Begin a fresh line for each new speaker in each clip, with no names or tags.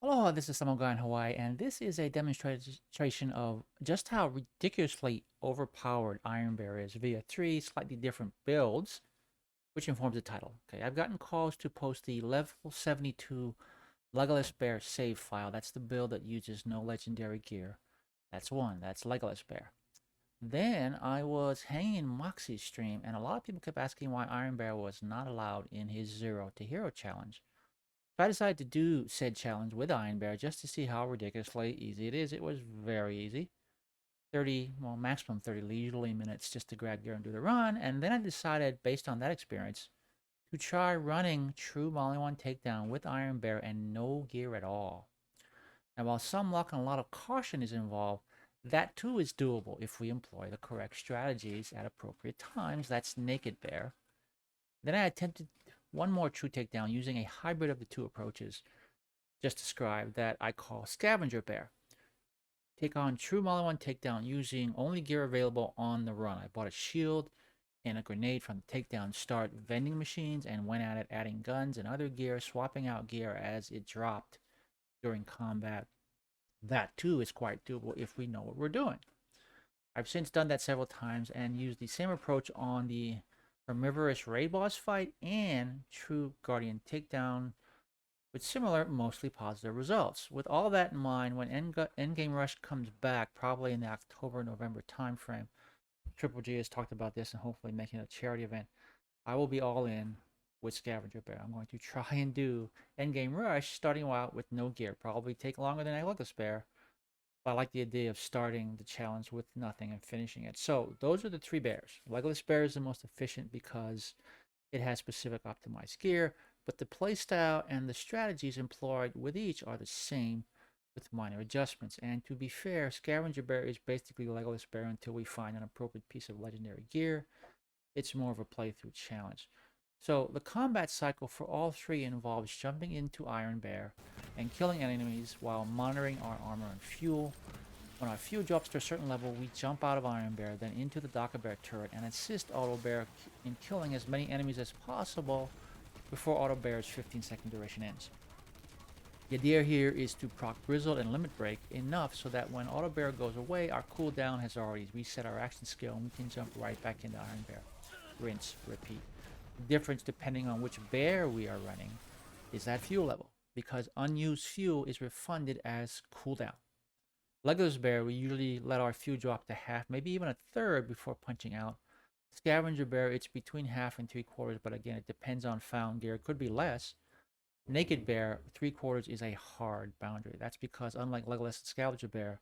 Hello, this is Samo Guy in Hawaii, and this is a demonstration of just how ridiculously overpowered Iron Bear is via three slightly different builds, which informs the title. Okay, I've gotten calls to post the level 72 Legoless Bear save file. That's the build that uses no legendary gear. That's one. That's Legoless Bear. Then I was hanging in Moxie's stream, and a lot of people kept asking why Iron Bear was not allowed in his Zero to Hero challenge. So I decided to do said challenge with Iron Bear just to see how ridiculously easy it is. It was very easy. 30, well, maximum 30 leisurely minutes just to grab gear and do the run. And then I decided, based on that experience, to try running true Molly 1 takedown with Iron Bear and no gear at all. And while some luck and a lot of caution is involved, that too is doable if we employ the correct strategies at appropriate times. That's Naked Bear. Then I attempted one more true takedown using a hybrid of the two approaches just described that I call Scavenger Bear. Take on true Molly 1 takedown using only gear available on the run. I bought a shield and a grenade from the takedown start vending machines and went at it adding guns and other gear, swapping out gear as it dropped during combat. That too is quite doable if we know what we're doing. I've since done that several times and used the same approach on the Herbivorous raid boss fight and true Guardian takedown with similar, mostly positive results. With all that in mind, when Endgame Rush comes back, probably in the October-November timeframe, Triple G has talked about this and hopefully making a charity event, I will be all in with Scavenger Bear. I'm going to try and do Endgame Rush starting out with no gear. Probably take longer than I like to spare, but I like the idea of starting the challenge with nothing and finishing it. So those are the three bears. Legoless Bear is the most efficient because it has specific optimized gear, but the playstyle and the strategies employed with each are the same with minor adjustments. And to be fair, Scavenger Bear is basically Legoless Bear until we find an appropriate piece of legendary gear. It's more of a playthrough challenge. So the combat cycle for all three involves jumping into Iron Bear and killing enemies while monitoring our armor and fuel. When our fuel drops to a certain level, we jump out of Iron Bear, then into the Docker Bear turret and assist Auto Bear in killing as many enemies as possible before Auto Bear's 15-second duration ends. The idea here is to proc Grizzled and Limit Break enough so that when Auto Bear goes away, our cooldown has already reset our action skill and we can jump right back into Iron Bear. Rinse, repeat. The difference, depending on which bear we are running, is that fuel level, because unused fuel is refunded as cooldown. Legoless Bear, we usually let our fuel drop to half, maybe even a third before punching out. Scavenger Bear, it's between half and 3/4, but again, it depends on found gear. It could be less. Naked Bear, 3/4 is a hard boundary. That's because, unlike Legolas and Scavenger Bear,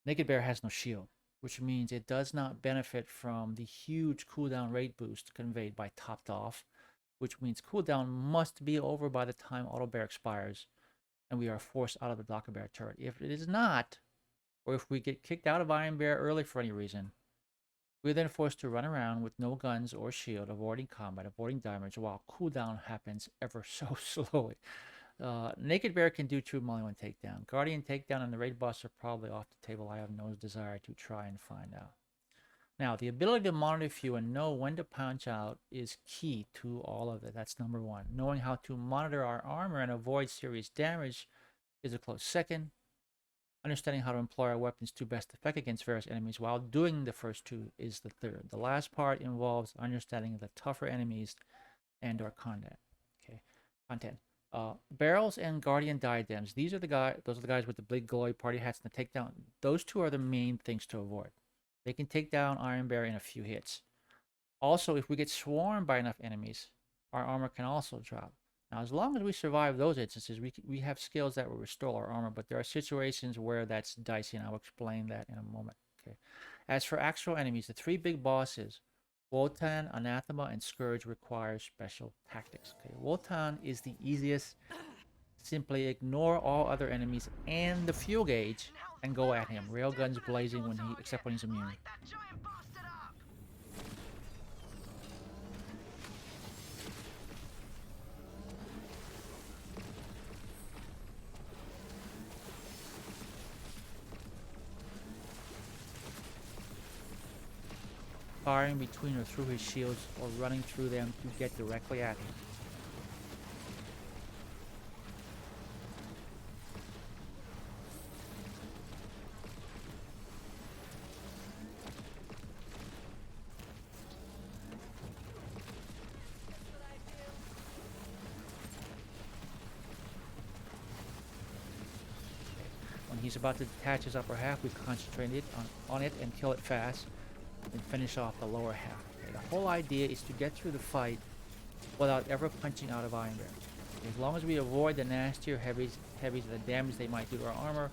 Naked Bear has no shield, which means it does not benefit from the huge cooldown rate boost conveyed by Topped Off, which means cooldown must be over by the time Auto Bear expires, and we are forced out of the Docker Bear turret. If it is not, or if we get kicked out of Iron Bear early for any reason, we're then forced to run around with no guns or shield, avoiding combat, avoiding damage, while cooldown happens ever so slowly. Naked Bear can do true Molly 1 takedown. Guardian takedown and the raid boss are probably off the table. I have no desire to try and find out. Now, the ability to monitor fuel and know when to punch out is key to all of it. That's number one. Knowing how to monitor our armor and avoid serious damage is a close second. Understanding how to employ our weapons to best effect against various enemies while doing the first two is the third. The last part involves understanding the tougher enemies and our content. Okay, content. Barrels and Guardian diadems. Those are the guys with the big glowy party hats and the takedown. Those two are the main things to avoid. They can take down Iron Bear in a few hits. Also, if we get swarmed by enough enemies, our armor can also drop. Now, as long as we survive those instances, we have skills that will restore our armor, but there are situations where that's dicey, and I'll explain that in a moment. Okay. As for actual enemies, the three big bosses, Wotan, Anathema, and Scourge, require special tactics. Okay. Wotan is the easiest. Simply ignore all other enemies and the fuel gauge and go at him. Railguns blazing except when he's immune. Firing between or through his shields or running through them to get directly at him. he's about to detach his upper half, we concentrate on it and kill it fast, and finish off the lower half. Okay, the whole idea is to get through the fight without ever punching out of Iron Bear. As long as we avoid the nastier heavies and the damage they might do to our armor,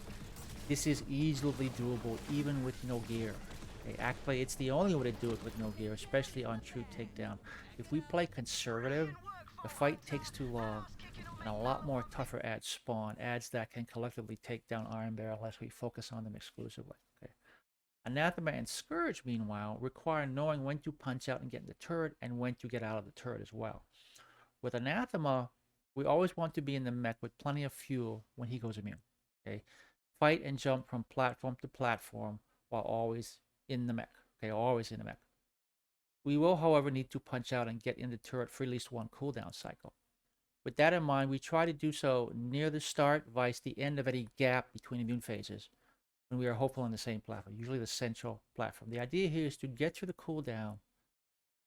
this is easily doable even with no gear. Okay, actually, it's the only way to do it with no gear, especially on true takedown. If we play conservative, the fight takes too long, and a lot more tougher ads spawn, ads that can collectively take down Iron Bear unless we focus on them exclusively. Okay. Anathema and Scourge, meanwhile, require knowing when to punch out and get in the turret and when to get out of the turret as well. With Anathema, we always want to be in the mech with plenty of fuel when he goes immune. Okay, fight and jump from platform to platform while always in the mech. Okay, always in the mech. We will, however, need to punch out and get in the turret for at least one cooldown cycle. With that in mind, we try to do so near the start, vice the end of any gap between immune phases, when we are hopeful on the same platform, usually the central platform. The idea here is to get through the cooldown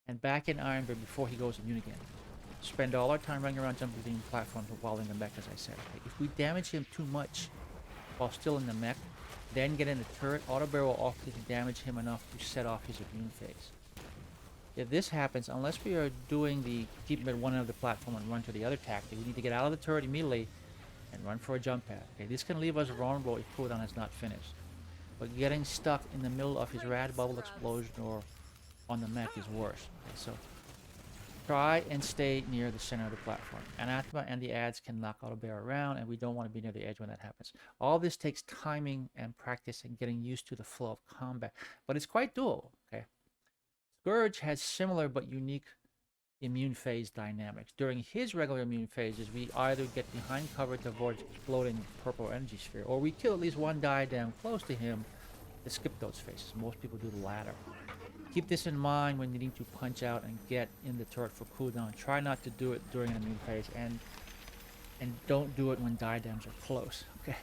and back in Iron Bear before he goes immune again. Spend all our time running around jumping between platforms while in the mech, as I said. Okay, if we damage him too much while still in the mech, then get in the turret, Auto Bear will often damage him enough to set off his immune phase. If this happens, unless we are doing the keep him at one end of the platform and run to the other tactic, we need to get out of the turret immediately and run for a jump pad. Okay, this can leave us vulnerable if cooldown is not finished. But getting stuck in the middle of his rad bubble explosion or on the mech is worse. Okay, so try and stay near the center of the platform. Anathema and the ads can knock Auto Bear around, and we don't want to be near the edge when that happens. All this takes timing and practice and getting used to the flow of combat, but it's quite doable. Okay. Scourge has similar but unique immune phase dynamics. During his regular immune phases, we either get behind cover to avoid exploding purple energy sphere, or we kill at least one diadem close to him to skip those phases. Most people do the latter. Keep this in mind when needing to punch out and get in the turret for cooldown. Try not to do it during an immune phase, and don't do it when diadems are close. Okay.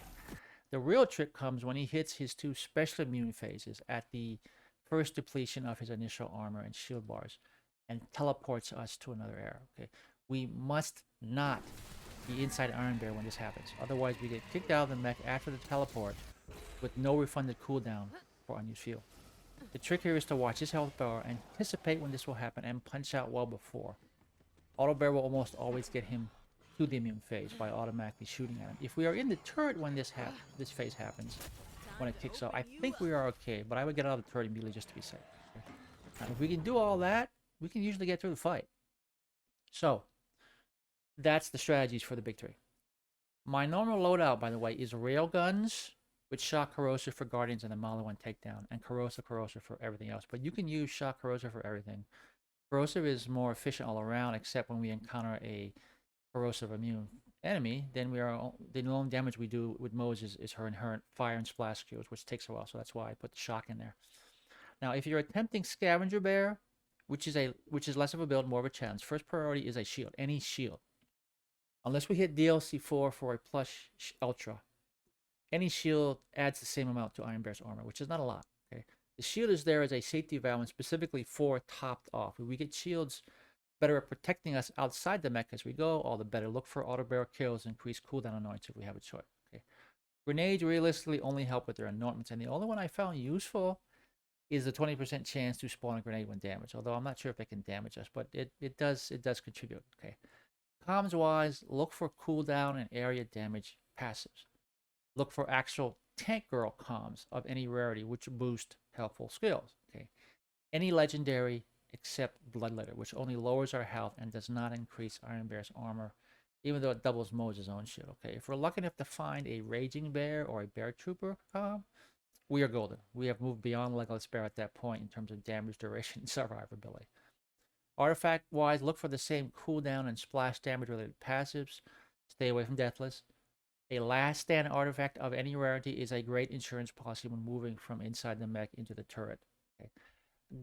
The real trick comes when he hits his two special immune phases at the first depletion of his initial armor and shield bars, and teleports us to another era. Okay, we must not be inside Iron Bear when this happens. Otherwise, we get kicked out of the mech after the teleport with no refunded cooldown for unused fuel. The trick here is to watch his health bar, anticipate when this will happen, and punch out well before. Auto Bear will almost always get him to the immune phase by automatically shooting at him. If we are in the turret when this phase happens, when it kicks off, I think we are okay, but I would get out of the turret immediately just to be safe. Okay? Now, if we can do all that, we can usually get through the fight. So, that's the strategies for the big three. My normal loadout, by the way, is railguns with shock corrosive for guardians and the Mali 1 takedown, and corrosive for everything else. But you can use shock corrosive for everything. Corrosive is more efficient all around, except when we encounter a corrosive immune enemy, then the only damage we do with Mose is her inherent fire and splash skills, which takes a while, so that's why I put the shock in there. Now, if you're attempting Scavenger Bear, which is less of a build, more of a challenge, first priority is a shield, any shield. Unless we hit DLC 4 for a plush ultra, any shield adds the same amount to Iron Bear's armor, which is not a lot. Okay, the shield is there as a safety valve and specifically for topped off. If we get shields better at protecting us outside the mech as we go, all the better. Look for auto barrel kills, increase cooldown annoyance if we have a choice. Okay, grenades realistically only help with their anointments, and the only one I found useful is the 20% chance to spawn a grenade when damaged. Although I'm not sure if it can damage us, but it does contribute. Okay, comms wise, look for cooldown and area damage passives. Look for actual tank girl comms of any rarity, which boost helpful skills. Okay, any legendary except Bloodletter, which only lowers our health and does not increase Iron Bear's armor, even though it doubles Mose's own shield. Okay, if we're lucky enough to find a Raging Bear or a Bear Trooper comm, we are golden. We have moved beyond Legoless Bear at that point in terms of damage duration and survivability. Artifact-wise, look for the same cooldown and splash damage-related passives. Stay away from Deathless. A last stand artifact of any rarity is a great insurance policy when moving from inside the mech into the turret. Okay.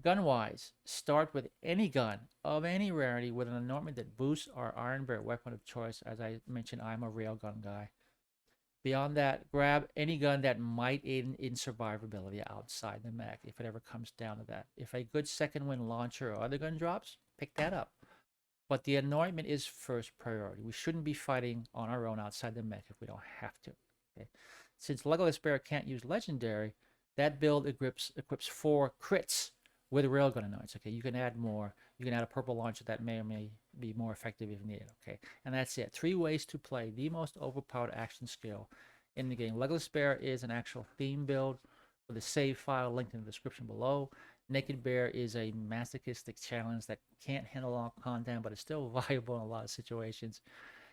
Gun-wise, start with any gun of any rarity with an anointment that boosts our Iron Bear weapon of choice. As I mentioned, I'm a railgun guy. Beyond that, grab any gun that might aid in survivability outside the mech if it ever comes down to that. If a good second wind launcher or other gun drops, pick that up. But the anointment is first priority. We shouldn't be fighting on our own outside the mech if we don't have to. Okay. Since Legoless Bear can't use Legendary, that build equips 4 crits with Railgun Annoyance. Okay, you can add more. You can add a purple launcher that may or may be more effective if needed. Okay, and that's it. 3 ways to play the most overpowered action skill in the game. Legoless Bear is an actual theme build with a save file linked in the description below. Naked Bear is a masochistic challenge that can't handle all content, but is still viable in a lot of situations.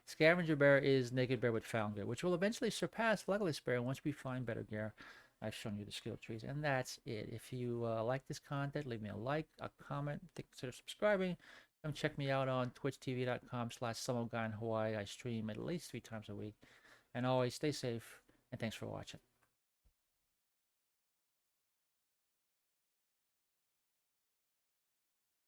Scavenger Bear is Naked Bear with Found Gear, which will eventually surpass Legoless Bear once we find better gear. I've shown you the skill trees, and that's it. If you like this content, leave me a like, a comment, consider subscribing. Come check me out on twitchtv.com/SummoGuy in Hawaii. I stream at least 3 times a week. And always stay safe, and thanks for watching.